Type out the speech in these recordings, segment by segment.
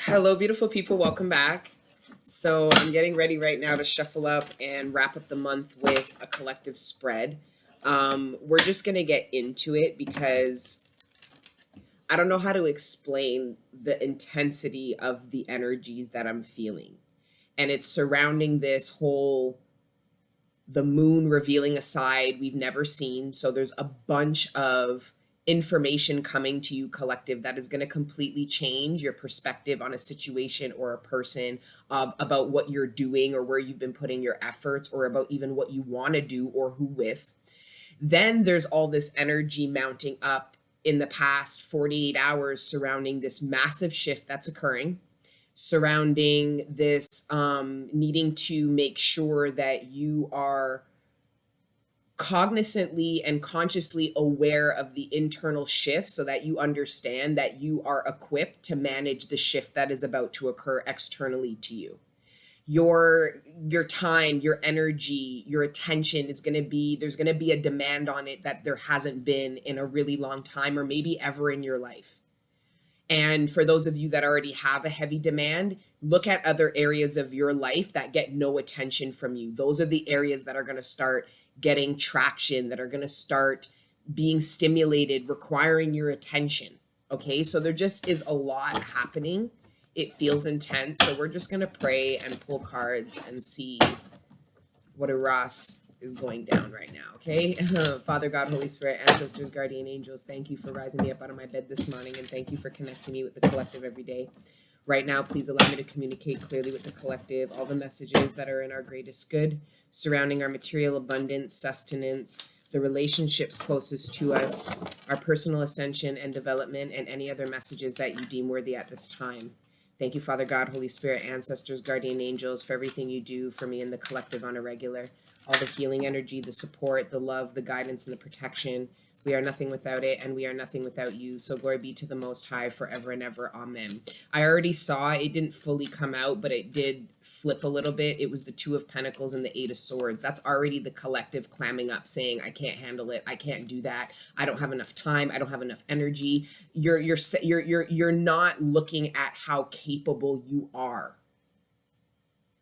Hello, beautiful people. Welcome back. So, I'm getting ready right now to shuffle up and wrap up the month with a collective spread. We're just going to get into it because I don't know how to explain the intensity of the energies that I'm feeling. And it's surrounding this whole the moon revealing a side we've never seen. So there's a bunch of information coming to you, collective, that is going to completely change your perspective on a situation or a person, about what you're doing or where you've been putting your efforts, or about even what you want to do or who with. Then there's all this energy mounting up in the past 48 hours surrounding this massive shift that's occurring, surrounding this needing to make sure that you are cognizantly and consciously aware of the internal shift so that you understand that you are equipped to manage the shift that is about to occur externally to you. Your time, your energy, your attention is going to be, there's going to be a demand on it that there hasn't been in a really long time, or maybe ever in your life. And for those of you that already have a heavy demand, look at other areas of your life that get no attention from you. Those are the areas that are going to start getting traction, that are going to start being stimulated, requiring your attention. Okay, so there just is a lot happening. It feels intense. So we're just going to pray and pull cards and see what Ross is going down right now. Okay. Father God, Holy Spirit, ancestors, guardian angels, thank you for rising me up out of my bed this morning, and thank you for connecting me with the collective every day. Right now, please allow me to communicate clearly with the collective all the messages that are in our greatest good, surrounding our material abundance, sustenance, the relationships closest to us, our personal ascension and development, and any other messages that you deem worthy at this time. Thank you, Father God, Holy Spirit, ancestors, guardian angels, for everything you do for me and the collective on a regular. All the healing energy, the support, the love, the guidance, and the protection. We are nothing without it, and we are nothing without you. So glory be to the Most High forever and ever. Amen. I already saw, it didn't fully come out, but it did flip a little bit. It was the Two of Pentacles and the Eight of Swords. That's already the collective clamming up, saying, I can't handle it. I can't do that. I don't have enough time. I don't have enough energy. You're not looking at how capable you are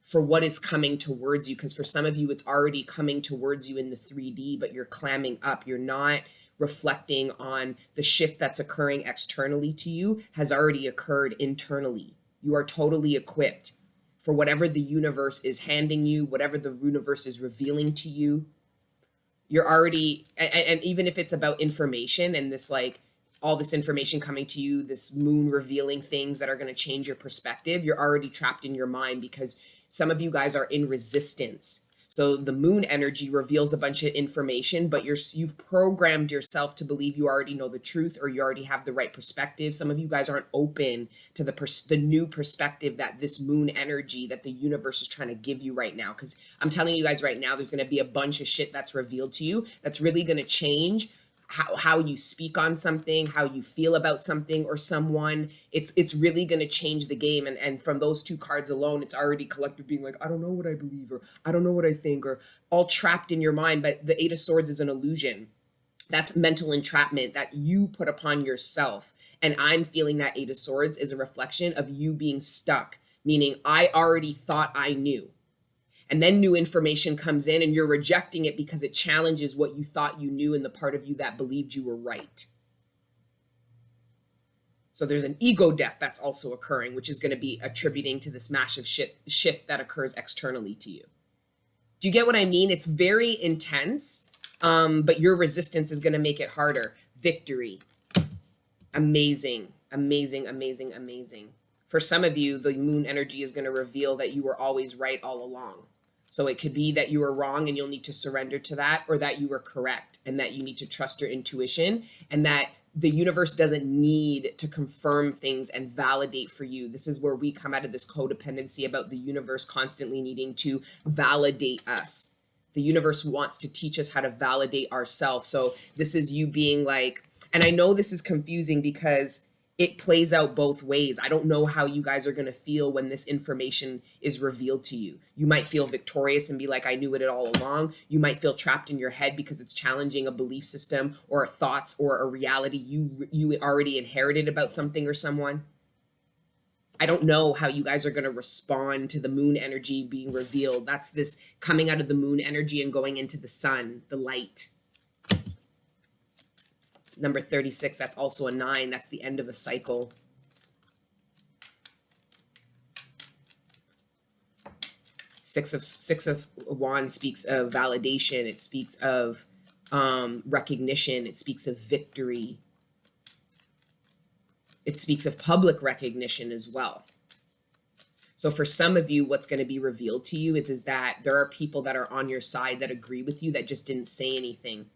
for what is coming towards you, because for some of you it's already coming towards you in the 3D, but you're clamming up. You're not reflecting on the shift that's occurring externally to you has already occurred internally. You are totally equipped for whatever the universe is handing you, whatever the universe is revealing to you. You're already, and even if it's about information and this, like, all this information coming to you, this moon revealing things that are going to change your perspective, you're already trapped in your mind because some of you guys are in resistance. So the moon energy reveals a bunch of information, but you've programmed yourself to believe you already know the truth, or you already have the right perspective. Some of you guys aren't open to the new perspective that this moon energy, that the universe is trying to give you right now. Because I'm telling you guys right now, there's going to be a bunch of shit that's revealed to you that's really going to change how you speak on something, how you feel about something or someone. It's really going to change the game. And from those two cards alone, it's already collective being like, I don't know what I believe, or I don't know what I think, or all trapped in your mind. But the Eight of Swords is an illusion. That's mental entrapment that you put upon yourself. And I'm feeling that Eight of Swords is a reflection of you being stuck, meaning I already thought I knew. And then new information comes in and you're rejecting it because it challenges what you thought you knew and the part of you that believed you were right. So there's an ego death that's also occurring, which is going to be attributing to this massive shift that occurs externally to you. Do you get what I mean? It's very intense, but your resistance is going to make it harder. Victory. Amazing, amazing, amazing, amazing. For some of you, the moon energy is going to reveal that you were always right all along. So it could be that you were wrong and you'll need to surrender to that, or that you were correct and that you need to trust your intuition, and that the universe doesn't need to confirm things and validate for you. This is where we come out of this codependency about the universe constantly needing to validate us. The universe wants to teach us how to validate ourselves. So this is you being like, and I know this is confusing because it plays out both ways. I don't know how you guys are going to feel when this information is revealed to you. You might feel victorious and be like, I knew it all along. You might feel trapped in your head because it's challenging a belief system or thoughts or a reality you already inherited about something or someone. I don't know how you guys are going to respond to the moon energy being revealed. That's this coming out of the moon energy and going into the sun, the light. Number 36, that's also a 9. That's the end of a cycle. Six of Wands speaks of validation. It speaks of recognition. It speaks of victory. It speaks of public recognition as well. So for some of you, what's going to be revealed to you is that there are people that are on your side that agree with you that just didn't say anything.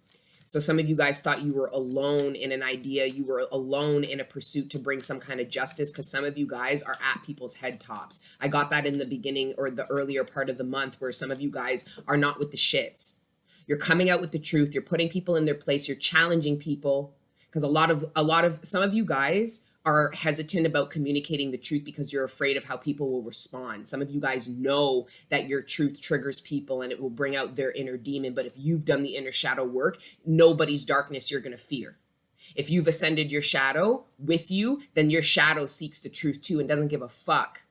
So some of you guys thought you were alone in an idea. You were alone in a pursuit to bring some kind of justice, because some of you guys are at people's head tops. I got that in the beginning or the earlier part of the month, where some of you guys are not with the shits. You're coming out with the truth. You're putting people in their place. You're challenging people, because some of you guys are hesitant about communicating the truth because you're afraid of how people will respond. Some of you guys know that your truth triggers people and it will bring out their inner demon. But if you've done the inner shadow work, nobody's darkness you're going to fear. If you've ascended your shadow with you, then your shadow seeks the truth too and doesn't give a fuck.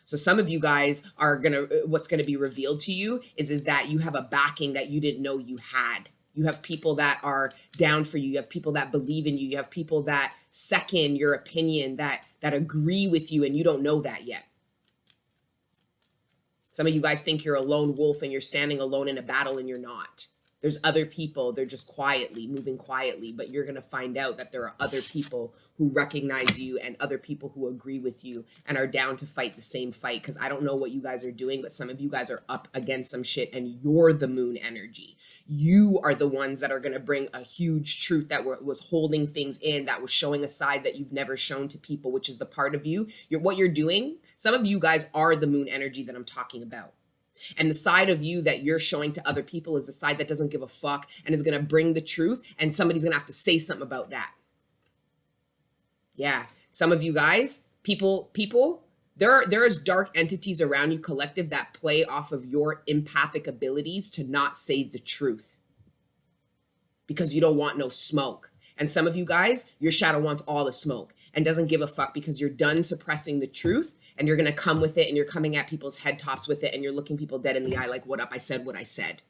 So some of you guys are what's going to be revealed to you is that you have a backing that you didn't know you had. You have people that are down for you. You have people that believe in you. You have people that second your opinion, that agree with you, and you don't know that yet. Some of you guys think you're a lone wolf and you're standing alone in a battle, and you're not. There's other people. They're just moving quietly, but you're going to find out that there are other people who recognize you and other people who agree with you and are down to fight the same fight. Because I don't know what you guys are doing, but some of you guys are up against some shit, and you're the moon energy. You are the ones that are going to bring a huge truth that was holding things in, that was showing a side that you've never shown to people, which is the part of you. What you're doing, some of you guys are the moon energy that I'm talking about. And the side of you that you're showing to other people is the side that doesn't give a fuck and is going to bring the truth, and somebody's going to have to say something about that. Yeah, some of you guys, people, there is dark entities around you, collective, that play off of your empathic abilities to not say the truth because you don't want no smoke. And some of you guys, your shadow wants all the smoke and doesn't give a fuck because you're done suppressing the truth, and you're going to come with it, and you're coming at people's head tops with it, and you're looking people dead in the eye like, what up? I said what I said.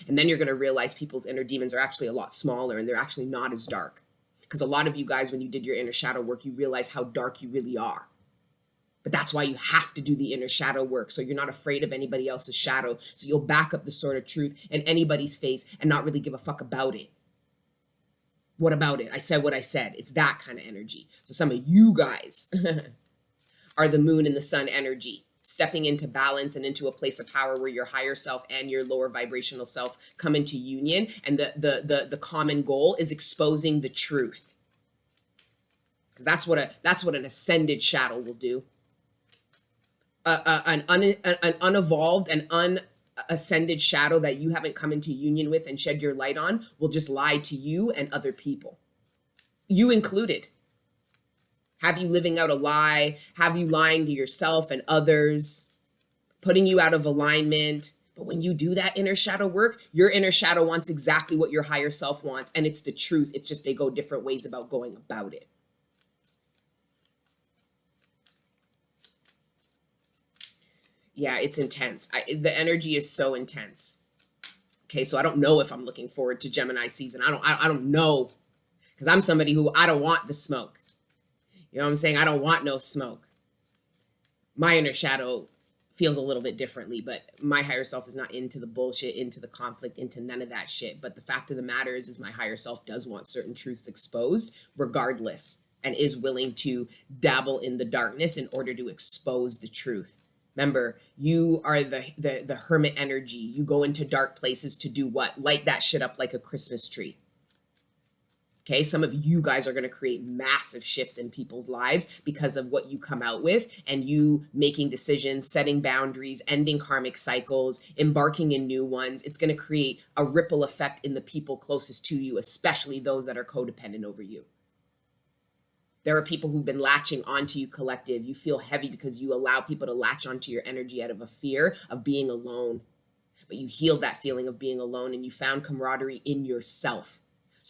And then you're going to realize people's inner demons are actually a lot smaller, and they're actually not as dark. Because a lot of you guys, when you did your inner shadow work, you realize how dark you really are. But that's why you have to do the inner shadow work, so you're not afraid of anybody else's shadow. So you'll back up the sword of truth in anybody's face and not really give a fuck about it. What about it? I said what I said. It's that kind of energy. So some of you guys are the moon and the sun energy, stepping into balance and into a place of power where your higher self and your lower vibrational self come into union. And the common goal is exposing the truth. Because that's what an ascended shadow will do. An unevolved and unascended shadow that you haven't come into union with and shed your light on will just lie to you and other people, you included. Have you living out a lie? Have you lying to yourself and others, putting you out of alignment? But when you do that inner shadow work, your inner shadow wants exactly what your higher self wants, and it's the truth. It's just they go different ways about going about it. Yeah, it's intense. The energy is so intense. Okay, so I don't know if I'm looking forward to Gemini season. I don't know, because I'm somebody who I don't want the smoke. You know what I'm saying? I don't want no smoke. My inner shadow feels a little bit differently, but my higher self is not into the bullshit, into the conflict, into none of that shit. But the fact of the matter is my higher self does want certain truths exposed regardless, and is willing to dabble in the darkness in order to expose the truth. Remember, you are the hermit energy. You go into dark places to do what? Light that shit up like a Christmas tree. Okay, some of you guys are going to create massive shifts in people's lives because of what you come out with, and you making decisions, setting boundaries, ending karmic cycles, embarking in new ones. It's going to create a ripple effect in the people closest to you, especially those that are codependent over you. There are people who've been latching onto you, collective. You feel heavy because you allow people to latch onto your energy out of a fear of being alone. But you healed that feeling of being alone, and you found camaraderie in yourself.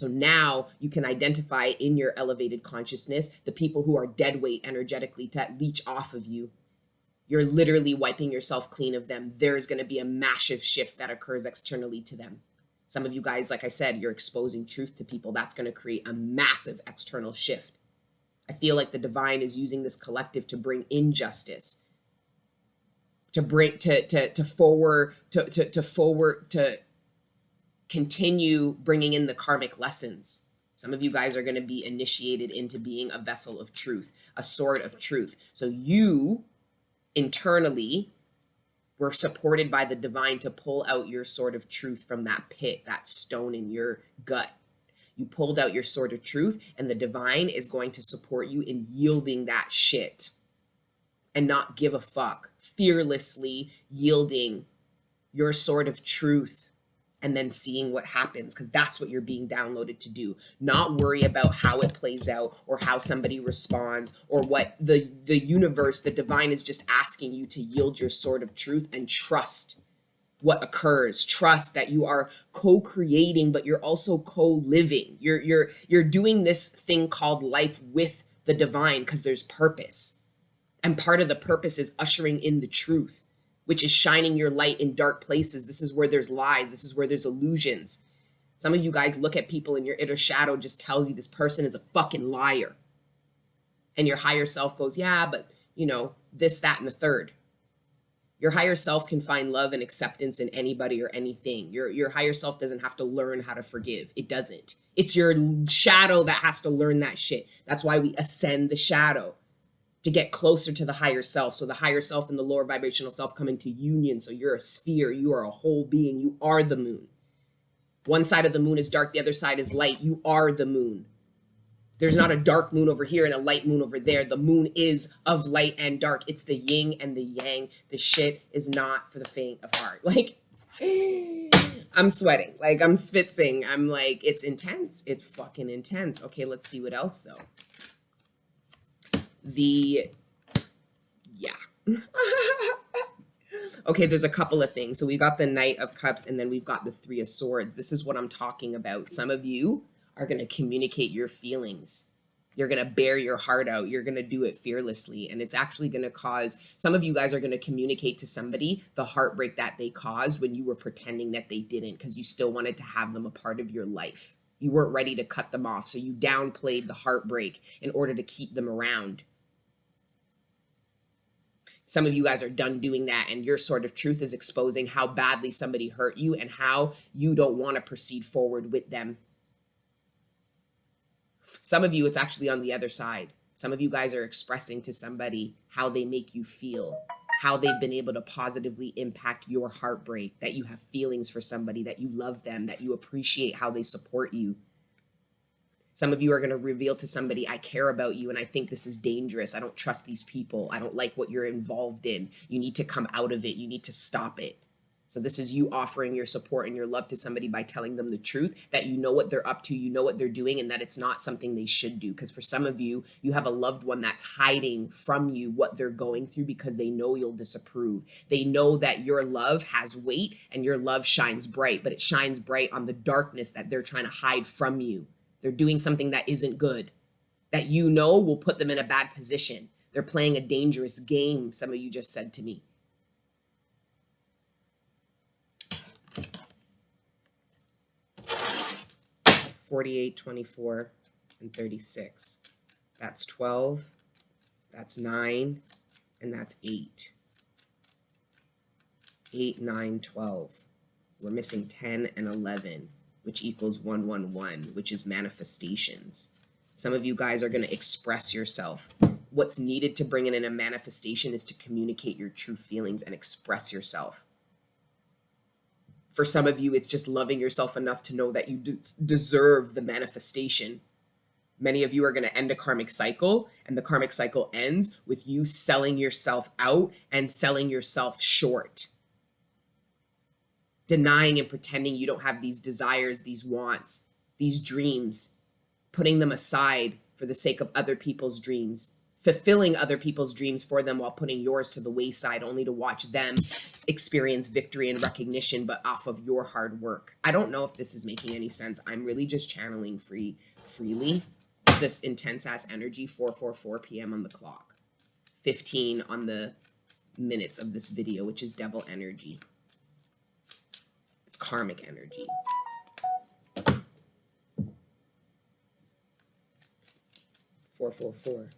So now you can identify in your elevated consciousness the people who are dead weight energetically to leech off of you. You're literally wiping yourself clean of them. There's going to be a massive shift that occurs externally to them. Some of you guys, like I said, you're exposing truth to people. That's going to create a massive external shift. I feel like the divine is using this collective to bring injustice, to bring to continue bringing in the karmic lessons. Some of you guys are going to be initiated into being a vessel of truth, a sword of truth. So you internally were supported by the divine to pull out your sword of truth from that pit, that stone in your gut. You pulled out your sword of truth, and the divine is going to support you in yielding that shit and not give a fuck, fearlessly yielding your sword of truth and then seeing what happens, because that's what you're being downloaded to do. Not worry about how it plays out or how somebody responds or what the universe, the divine is just asking you to yield your sword of truth and trust what occurs. Trust that you are co-creating, but you're also co-living. You're doing this thing called life with the divine because there's purpose. And part of the purpose is ushering in the truth, which is shining your light in dark places. This is where there's lies. This is where there's illusions. Some of you guys look at people and your inner shadow just tells you this person is a fucking liar. And your higher self goes, yeah, but you know, this, that, and the third. Your higher self can find love and acceptance in anybody or anything. Your higher self doesn't have to learn how to forgive. It doesn't. It's your shadow that has to learn that shit. That's why we ascend the shadow, to get closer to the higher self. So the higher self and the lower vibrational self come into union. So you're a sphere. You are a whole being. You are the moon. One side of the moon is dark. The other side is light. You are the moon. There's not a dark moon over here and a light moon over there. The moon is of light and dark. It's the yin and the yang. The shit is not for the faint of heart. Like, I'm sweating. Like, I'm spitzing. I'm like, it's intense. It's fucking intense. Okay, let's see what else, though. Okay, there's a couple of things. So we got the Knight of Cups and then we've got the Three of Swords. This is what I'm talking about. Some of you are going to communicate your feelings. You're going to bear your heart out. You're going to do it fearlessly. And it's actually going to cause, some of you guys are going to communicate to somebody the heartbreak that they caused when you were pretending that they didn't, because you still wanted to have them a part of your life. You weren't ready to cut them off. So you downplayed the heartbreak in order to keep them around. Some of you guys are done doing that, and your sword of truth is exposing how badly somebody hurt you and how you don't want to proceed forward with them. Some of you, it's actually on the other side. Some of you guys are expressing to somebody how they make you feel, how they've been able to positively impact your heartbreak, that you have feelings for somebody, that you love them, that you appreciate how they support you. Some of you are going to reveal to somebody, I care about you and I think this is dangerous. I don't trust these people. I don't like what you're involved in. You need to come out of it. You need to stop it. So this is you offering your support and your love to somebody by telling them the truth, that you know what they're up to, you know what they're doing, and that it's not something they should do. Because for some of you, you have a loved one that's hiding from you what they're going through because they know you'll disapprove. They know that your love has weight and your love shines bright, but it shines bright on the darkness that they're trying to hide from you. They're doing something that isn't good, that you know will put them in a bad position. They're playing a dangerous game, some of you just said to me. $48, $24, and 36. That's 12, that's 9, and that's 8. 8, 9, 12. We're missing 10 and 11. Which equals 111, which is manifestations. Some of you guys are going to express yourself. What's needed to bring in a manifestation is to communicate your true feelings and express yourself. For some of you, it's just loving yourself enough to know that you deserve the manifestation. Many of you are going to end a karmic cycle, and the karmic cycle ends with you selling yourself out and selling yourself short. Denying and pretending you don't have these desires, these wants, these dreams, putting them aside for the sake of other people's dreams, fulfilling other people's dreams for them while putting yours to the wayside, only to watch them experience victory and recognition, but off of your hard work. I don't know if this is making any sense. I'm really just channeling freely this intense ass energy. 4:44 p.m. on the clock, 15 on the minutes of this video, which is devil energy. It's karmic energy. 4:44.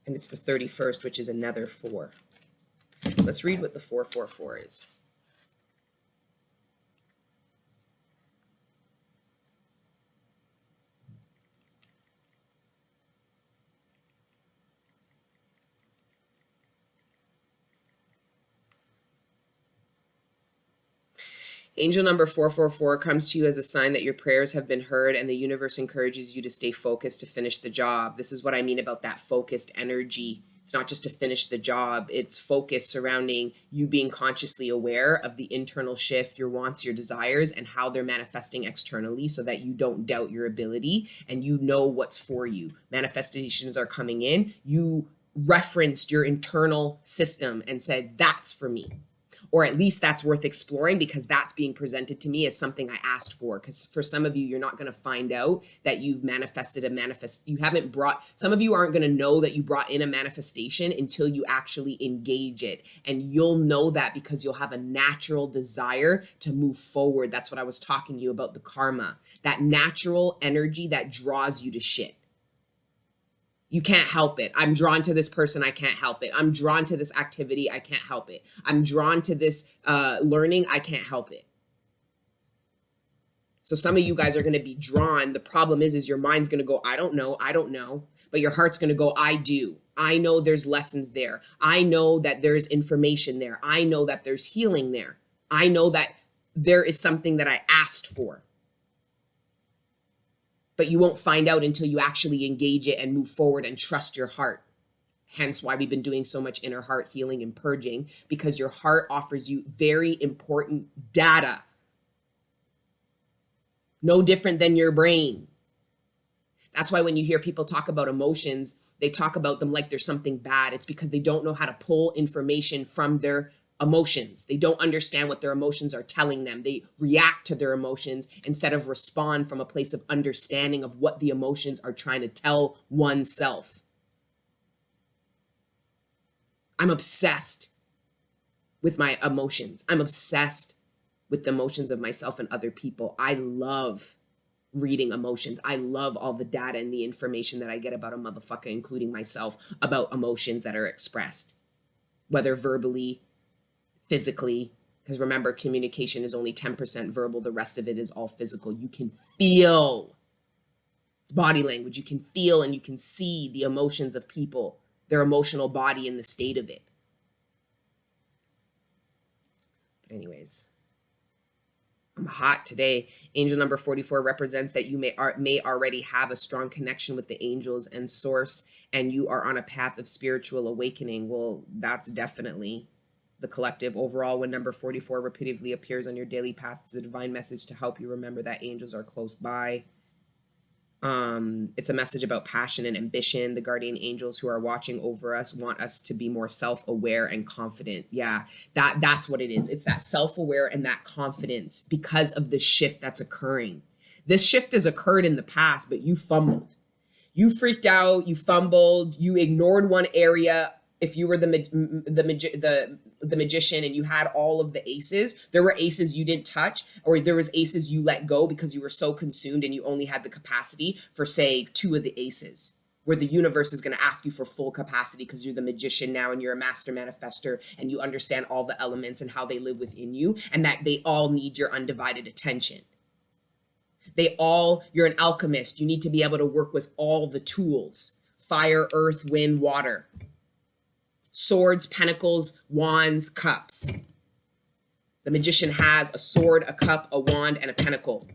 And it's the 31st, which is another 4. Let's read what the 4:44 is. Angel number 444 comes to you as a sign that your prayers have been heard and the universe encourages you to stay focused to finish the job. This is what I mean about that focused energy. It's not just to finish the job. It's focus surrounding you being consciously aware of the internal shift, your wants, your desires, and how they're manifesting externally so that you don't doubt your ability and you know what's for you. Manifestations are coming in. You referenced your internal system and said, that's for me. Or at least that's worth exploring because that's being presented to me as something I asked for. Because for some of you, you're not going to find out that you've manifested you haven't brought, some of you aren't going to know that you brought in a manifestation until you actually engage it. And you'll know that because you'll have a natural desire to move forward. That's what I was talking to you about, the karma, that natural energy that draws you to shit. You can't help it. I'm drawn to this person. I can't help it. I'm drawn to this activity. I can't help it. I'm drawn to this learning. I can't help it. So some of you guys are going to be drawn. The problem is your mind's going to go, I don't know. I don't know. But your heart's going to go, I do. I know there's lessons there. I know that there's information there. I know that there's healing there. I know that there is something that I asked for. But you won't find out until you actually engage it and move forward and trust your heart. Hence why we've been doing so much inner heart healing and purging, because your heart offers you very important data. No different than your brain. That's why when you hear people talk about emotions, they talk about them like there's something bad. It's because they don't know how to pull information from their emotions. They don't understand what their emotions are telling them. They react to their emotions instead of respond from a place of understanding of what the emotions are trying to tell oneself. I'm obsessed with my emotions. I'm obsessed with the emotions of myself and other people. I love reading emotions. I love all the data and the information that I get about a motherfucker, including myself, about emotions that are expressed, whether verbally, physically, because remember, communication is only 10% verbal. The rest of it is all physical. You can feel. It's body language. You can feel and you can see the emotions of people, their emotional body and the state of it. But anyways, I'm hot today. Angel number 44 represents that you may already have a strong connection with the angels and source, and you are on a path of spiritual awakening. Well, that's definitely the collective. Overall, when number 44 repeatedly appears on your daily path, it's a divine message to help you remember that angels are close by. It's a message about passion and ambition. The guardian angels who are watching over us want us to be more self-aware and confident. Yeah, that's what it is. It's that self-aware and that confidence because of the shift that's occurring. This shift has occurred in the past, but you fumbled. You freaked out, you fumbled, you ignored one area. If you were the magician and you had all of the aces, there were aces you didn't touch, or there was aces you let go because you were so consumed and you only had the capacity for, say, 2 of the aces, where the universe is going to ask you for full capacity because you're the magician now and you're a master manifester and you understand all the elements and how they live within you and that they all need your undivided attention. You're an alchemist. You need to be able to work with all the tools: fire, earth, wind, water. Swords, pentacles, wands, cups. The magician has a sword, a cup, a wand, and a pentacle.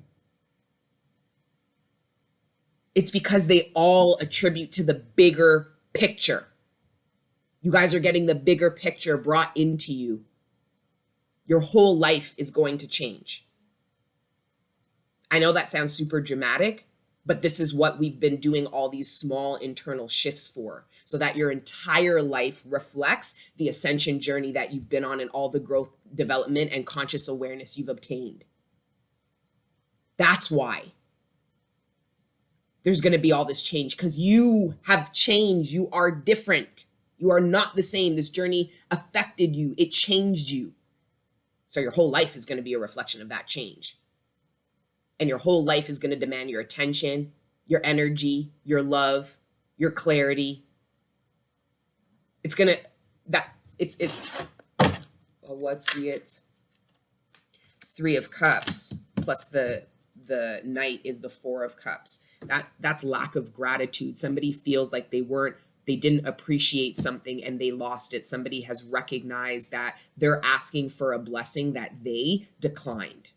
It's because they all attribute to the bigger picture. You guys are getting the bigger picture brought into you. Your whole life is going to change. I know that sounds super dramatic, But this is what we've been doing all these small internal shifts for, so that your entire life reflects the ascension journey that you've been on and all the growth, development, and conscious awareness you've obtained. That's why there's going to be all this change, because you have changed. You are different. You are not the same. This journey affected you. It changed you. So your whole life is going to be a reflection of that change. And your whole life is going to demand your attention, your energy, your love, your clarity. It's going to, what's it? 3 of Cups plus the Knight is the 4 of Cups. That's lack of gratitude. Somebody feels like they didn't appreciate something and they lost it. Somebody has recognized that they're asking for a blessing that they declined.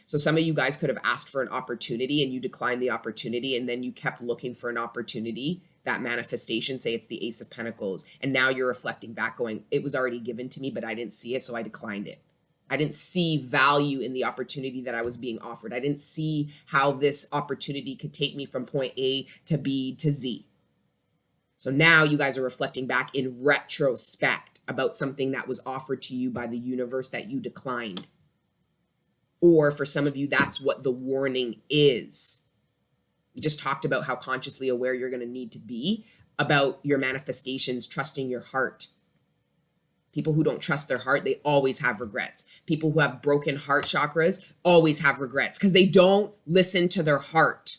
So some of you guys could have asked for an opportunity and you declined the opportunity, and then you kept looking for an opportunity, that manifestation, say it's the Ace of Pentacles, and now you're reflecting back going, it was already given to me, but I didn't see it, so I declined it. I didn't see value in the opportunity that I was being offered. I didn't see how this opportunity could take me from point A to B to Z. So now you guys are reflecting back in retrospect about something that was offered to you by the universe that you declined. Or for some of you, that's what the warning is. We just talked about how consciously aware you're going to need to be about your manifestations, trusting your heart. People who don't trust their heart, they always have regrets. People who have broken heart chakras always have regrets because they don't listen to their heart.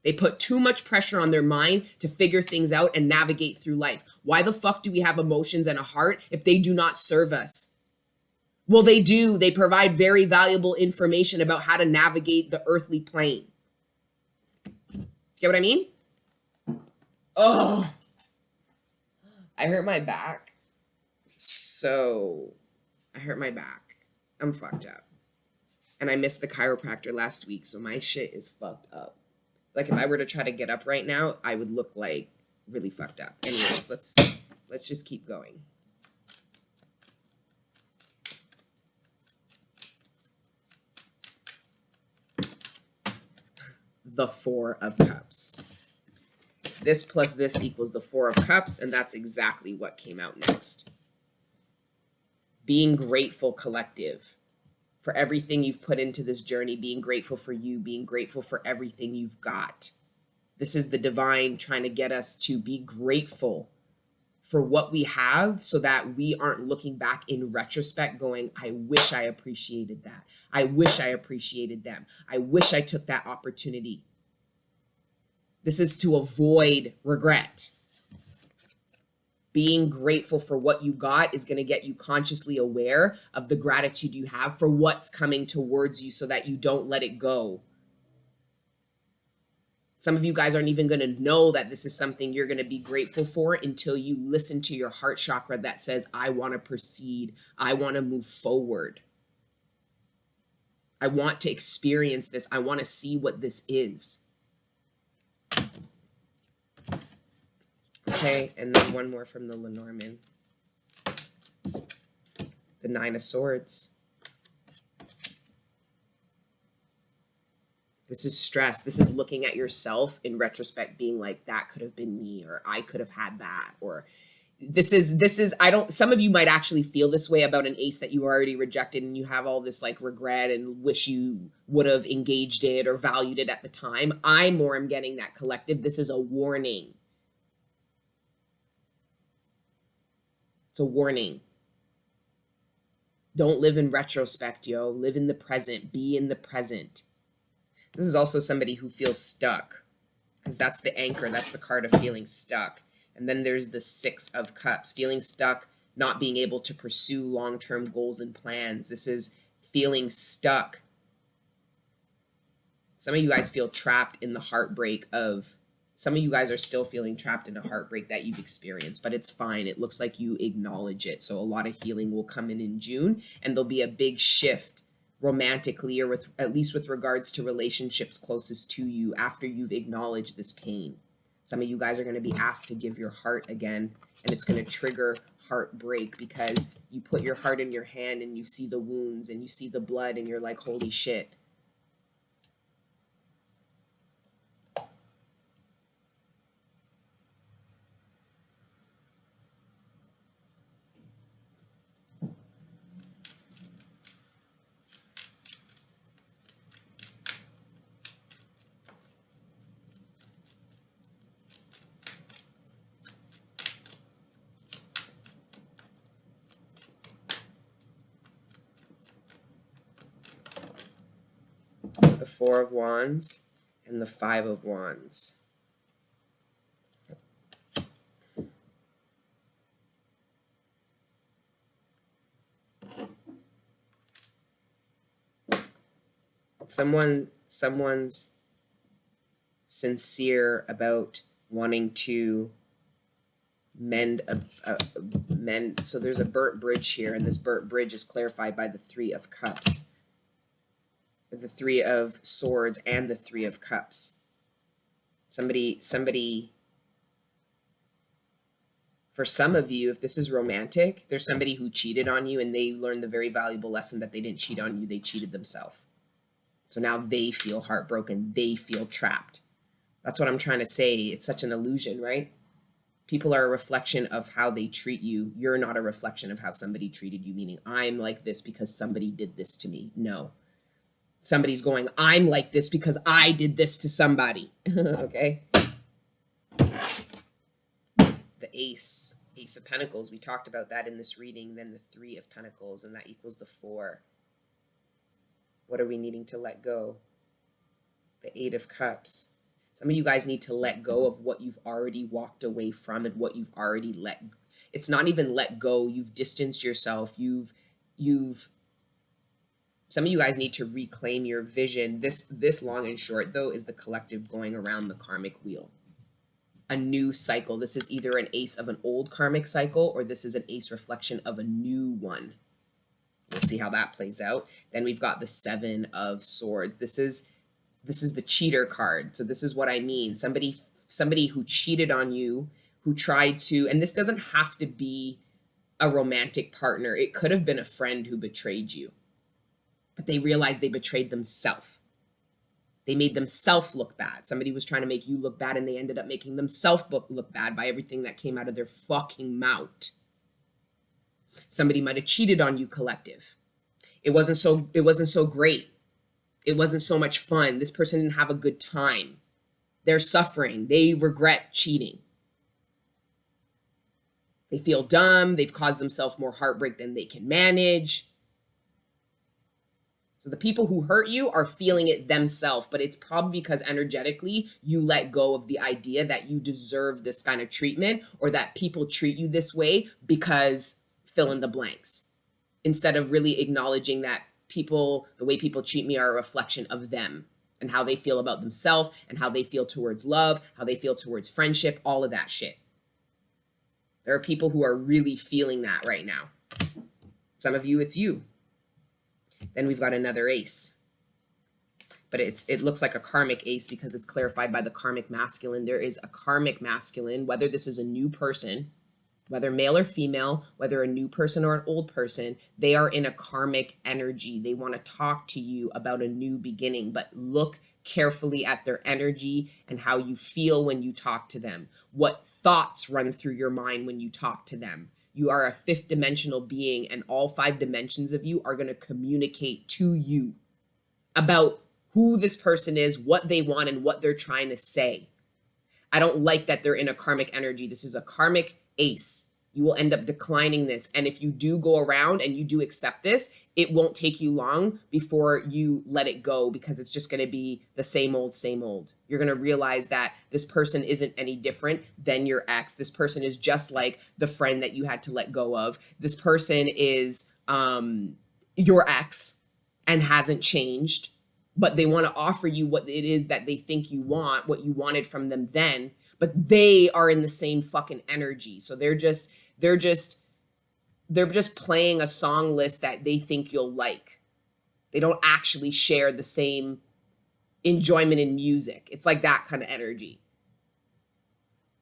They put too much pressure on their mind to figure things out and navigate through life. Why the fuck do we have emotions and a heart if they do not serve us? Well, they do. They provide very valuable information about how to navigate the earthly plane. Get what I mean? Oh, I hurt my back. I hurt my back. I'm fucked up. And I missed the chiropractor last week, so my shit is fucked up. Like if I were to try to get up right now, I would look like really fucked up. Anyways, let's just keep going. The 4 of Cups. This plus this equals the 4 of Cups, and that's exactly what came out next. Being grateful, collective, for everything you've put into this journey, being grateful for you, being grateful for everything you've got. This is the divine trying to get us to be grateful for what we have so that we aren't looking back in retrospect going, I wish I appreciated that. I wish I appreciated them. I wish I took that opportunity. This is to avoid regret. Being grateful for what you got is going to get you consciously aware of the gratitude you have for what's coming towards you so that you don't let it go. Some of you guys aren't even going to know that this is something you're going to be grateful for until you listen to your heart chakra that says, I want to proceed. I want to move forward. I want to experience this. I want to see what this is. Okay, and then one more from the Lenormand. The 9 of Swords. This is stress. This is looking at yourself in retrospect, being like, that could have been me, or I could have had that, or some of you might actually feel this way about an ace that you already rejected and you have all this like regret and wish you would have engaged it or valued it at the time. I more am getting that collective. This is a warning. It's a warning. Don't live in retrospect, yo. Live in the present. Be in the present. This is also somebody who feels stuck, because that's the anchor. That's the card of feeling stuck. And then there's the 6 of Cups, feeling stuck, not being able to pursue long-term goals and plans. This is feeling stuck. Some of you guys feel trapped in the heartbreak of, some of you guys are still feeling trapped in a heartbreak that you've experienced, but it's fine. It looks like you acknowledge it. So a lot of healing will come in June, and there'll be a big shift romantically, or with at least with regards to relationships closest to you after you've acknowledged this pain. Some of you guys are going to be asked to give your heart again, and it's going to trigger heartbreak because you put your heart in your hand and you see the wounds and you see the blood and you're like, holy shit. the Four of Wands, and the Five of Wands. Someone's sincere about wanting to mend. So there's a burnt bridge here, and this burnt bridge is clarified by the Three of Cups, the Three of Swords, and the Three of Cups. Somebody, for some of you, if this is romantic, there's somebody who cheated on you and they learned the very valuable lesson that they didn't cheat on you, they cheated themselves. So now they feel heartbroken, they feel trapped. That's what I'm trying to say. It's such an illusion, right? People are a reflection of how they treat you. You're not a reflection of how somebody treated you, meaning I'm like this because somebody did this to me. No. Somebody's going, I'm like this because I did this to somebody. Okay? The Ace of Pentacles, we talked about that in this reading, then the Three of Pentacles, and that equals the Four. What are we needing to let go? The Eight of Cups. Some of you guys need to let go of what you've already walked away from and what you've already it's not even let go. You've distanced yourself. Some of you guys need to reclaim your vision. This long and short, though, is the collective going around the karmic wheel. A new cycle. This is either an ace of an old karmic cycle, or this is an ace reflection of a new one. We'll see how that plays out. Then we've got the Seven of Swords. This is the cheater card. So this is what I mean. Somebody who cheated on you, who tried to, and this doesn't have to be a romantic partner. It could have been a friend who betrayed you, but they realized they betrayed themselves. They made themselves look bad. Somebody was trying to make you look bad, and they ended up making themselves look bad by everything that came out of their fucking mouth. Somebody might have cheated on you, collective. It wasn't so great. It wasn't so much fun. This person didn't have a good time. They're suffering. They regret cheating. They feel dumb. They've caused themselves more heartbreak than they can manage. So the people who hurt you are feeling it themselves, but it's probably because energetically you let go of the idea that you deserve this kind of treatment, or that people treat you this way because fill in the blanks, instead of really acknowledging that the way people treat me are a reflection of them and how they feel about themselves and how they feel towards love, how they feel towards friendship, all of that shit. There are people who are really feeling that right now. Some of you, it's you. Then we've got another ace, but it looks like a karmic ace because it's clarified by the karmic masculine. There is a karmic masculine, whether this is a new person, whether male or female, whether a new person or an old person, they are in a karmic energy. They want to talk to you about a new beginning, but look carefully at their energy and how you feel when you talk to them. What thoughts run through your mind when you talk to them. You are a fifth dimensional being, and all five dimensions of you are going to communicate to you about who this person is, what they want, and what they're trying to say. I don't like that they're in a karmic energy. This is a karmic ace. You will end up declining this. And if you do go around and you do accept this, it won't take you long before you let it go, because it's just going to be the same old, same old. You're going to realize that this person isn't any different than your ex. This person is just like the friend that you had to let go of. This person is your ex and hasn't changed, but they want to offer you what it is that they think you want, what you wanted from them then, but they are in the same fucking energy. So they're just playing a song list that they think you'll like. They don't actually share the same enjoyment in music. It's like that kind of energy.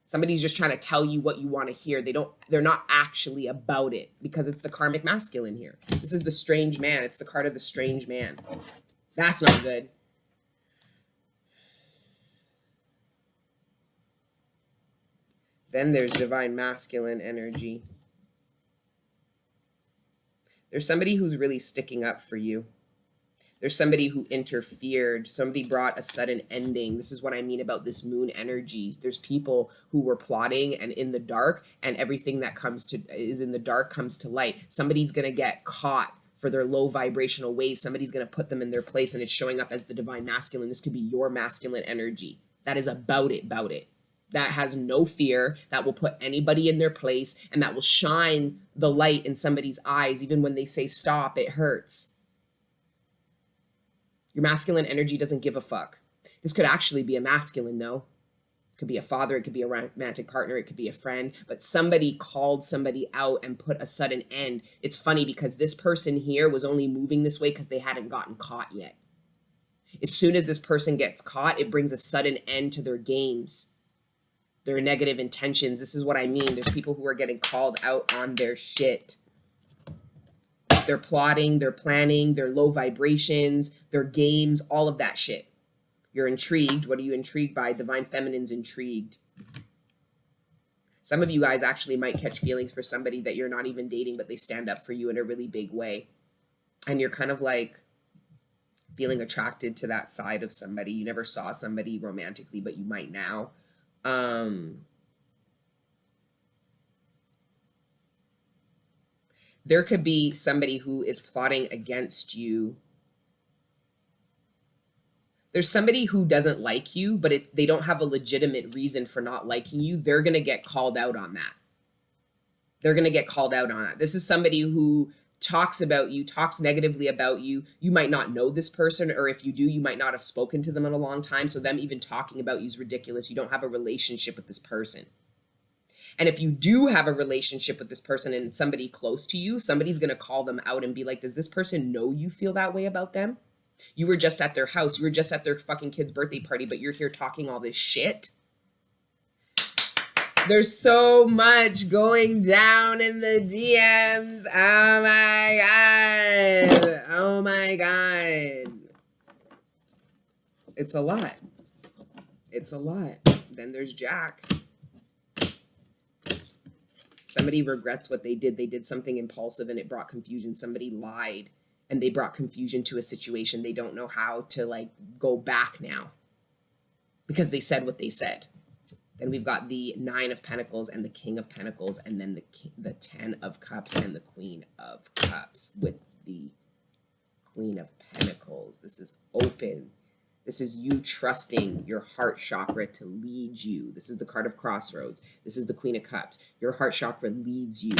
Somebody's just trying to tell you what you want to hear. They're not actually about it, because it's the karmic masculine here. This is the strange man. It's the card of the strange man. That's not good. Then there's divine masculine energy. There's somebody who's really sticking up for you. There's somebody who interfered. Somebody brought a sudden ending. This is what I mean about this moon energy. There's people who were plotting and in the dark, and everything that is in the dark comes to light. Somebody's going to get caught for their low vibrational ways. Somebody's going to put them in their place, and it's showing up as the divine masculine. This could be your masculine energy. That is about it. That has no fear, that will put anybody in their place, and that will shine the light in somebody's eyes. Even when they say stop, it hurts. Your masculine energy doesn't give a fuck. This could actually be a masculine, though. It could be a father, it could be a romantic partner, it could be a friend, but somebody called somebody out and put a sudden end. It's funny because this person here was only moving this way because they hadn't gotten caught yet. As soon as this person gets caught, it brings a sudden end to their games, their negative intentions. This is what I mean. There's people who are getting called out on their shit. They're plotting, they're planning, their low vibrations, their games, all of that shit. You're intrigued. What are you intrigued by? Divine Feminine's intrigued. Some of you guys actually might catch feelings for somebody that you're not even dating, but they stand up for you in a really big way. And you're kind of like feeling attracted to that side of somebody. You never saw somebody romantically, but you might now. There could be somebody who is plotting against you. There's somebody who doesn't like you, but they don't have a legitimate reason for not liking you. They're going to get called out on that. They're going to get called out on it. This is somebody who talks about you, talks negatively about you. You might not know this person, or if you do, you might not have spoken to them in a long time. So them even talking about you is ridiculous. You don't have a relationship with this person. And if you do have a relationship with this person and it's somebody close to you, somebody's going to call them out and be like, does this person know you feel that way about them? You were just at their house. You were just at their fucking kid's birthday party, but you're here talking all this shit. There's so much going down in the DMs. Oh my God. Oh my God. It's a lot. It's a lot. Then there's Jack. Somebody regrets what they did. They did something impulsive and it brought confusion. Somebody lied and they brought confusion to a situation. They don't know how to like go back now because they said what they said. Then we've got the 9 of Pentacles and the King of Pentacles, and then the 10 of Cups and the Queen of Cups with the Queen of Pentacles. This is open. This is you trusting your heart chakra to lead you. This is the card of Crossroads. This is the Queen of Cups. Your heart chakra leads you.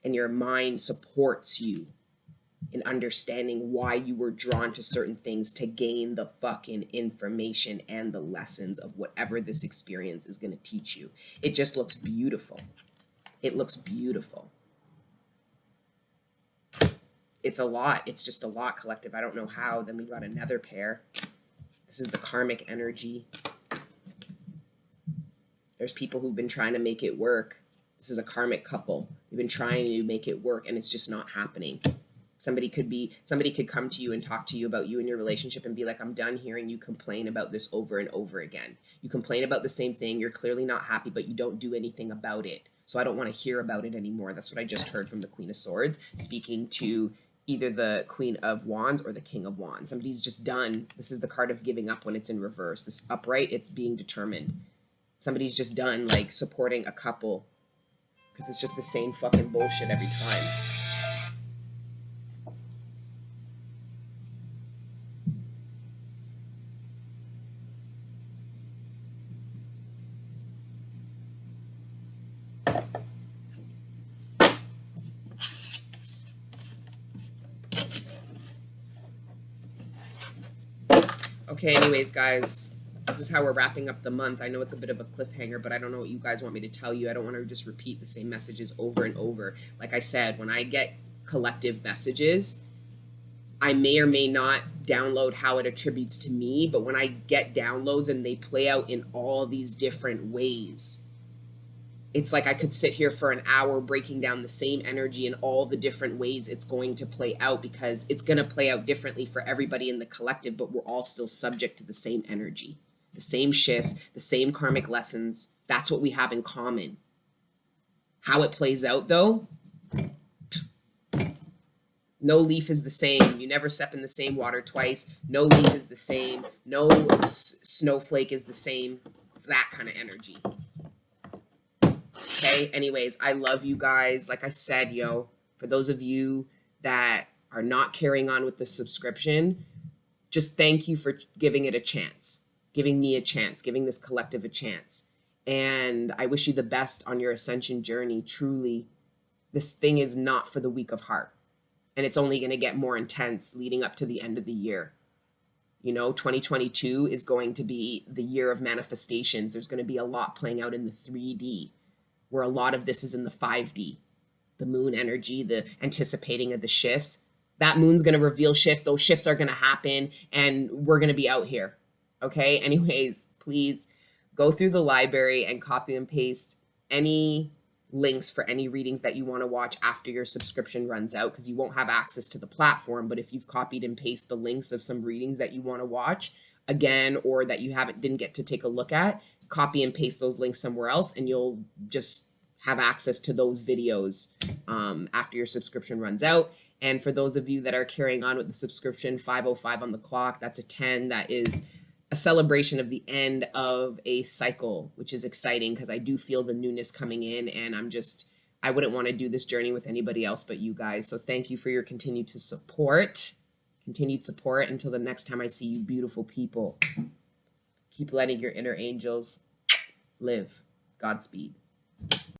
And your mind supports you in understanding why you were drawn to certain things to gain the fucking information and the lessons of whatever this experience is going to teach you. It just looks beautiful. It looks beautiful. It's a lot. It's just a lot, collective. I don't know how. Then we got another pair. This is the karmic energy. There's people who've been trying to make it work. This is a karmic couple. They've been trying to make it work and it's just not happening. Somebody could come to you and talk to you about you and your relationship and be like, I'm done hearing you complain about this over and over again. You complain about the same thing. You're clearly not happy, but you don't do anything about it. So I don't want to hear about it anymore. That's what I just heard from the Queen of Swords, speaking to either the Queen of Wands or the King of Wands. Somebody's just done. This is the card of giving up when it's in reverse. This upright, it's being determined. Somebody's just done like supporting a couple because it's just the same fucking bullshit every time. Okay, anyways, guys, this is how we're wrapping up the month. I know it's a bit of a cliffhanger, but I don't know what you guys want me to tell you. I don't want to just repeat the same messages over and over. Like I said, when I get collective messages, I may or may not download how it attributes to me, but when I get downloads and they play out in all these different ways, it's like I could sit here for an hour breaking down the same energy in all the different ways it's going to play out, because it's going to play out differently for everybody in the collective, but we're all still subject to the same energy, the same shifts, the same karmic lessons. That's what we have in common. How it plays out, though, no leaf is the same. You never step in the same water twice. No leaf is the same. No snowflake is the same. It's that kind of energy. Okay, anyways, I love you guys. Like I said, For those of you that are not carrying on with the subscription, just thank you for giving it a chance, giving me a chance, giving this collective a chance. And I wish you the best on your ascension journey. Truly, this thing is not for the weak of heart. And it's only going to get more intense leading up to the end of the year. 2022 is going to be the year of manifestations. There's going to be a lot playing out in the 3D, where a lot of this is in the 5D. The moon energy, the anticipating of the shifts. That moon's going to reveal shift. Those shifts are going to happen, and we're going to be out here. Okay? Anyways, please go through the library and copy and paste any links for any readings that you want to watch after your subscription runs out, because you won't have access to the platform. But if you've copied and pasted the links of some readings that you want to watch again, or that you didn't get to take a look at, copy and paste those links somewhere else, and you'll just have access to those videos after your subscription runs out. And for those of you that are carrying on with the subscription, 5:05 on the clock, that's a 10. That is a celebration of the end of a cycle, which is exciting because I do feel the newness coming in, and I wouldn't want to do this journey with anybody else but you guys. So thank you for your continued support until the next time I see you beautiful people. Keep letting your inner angels live. Godspeed.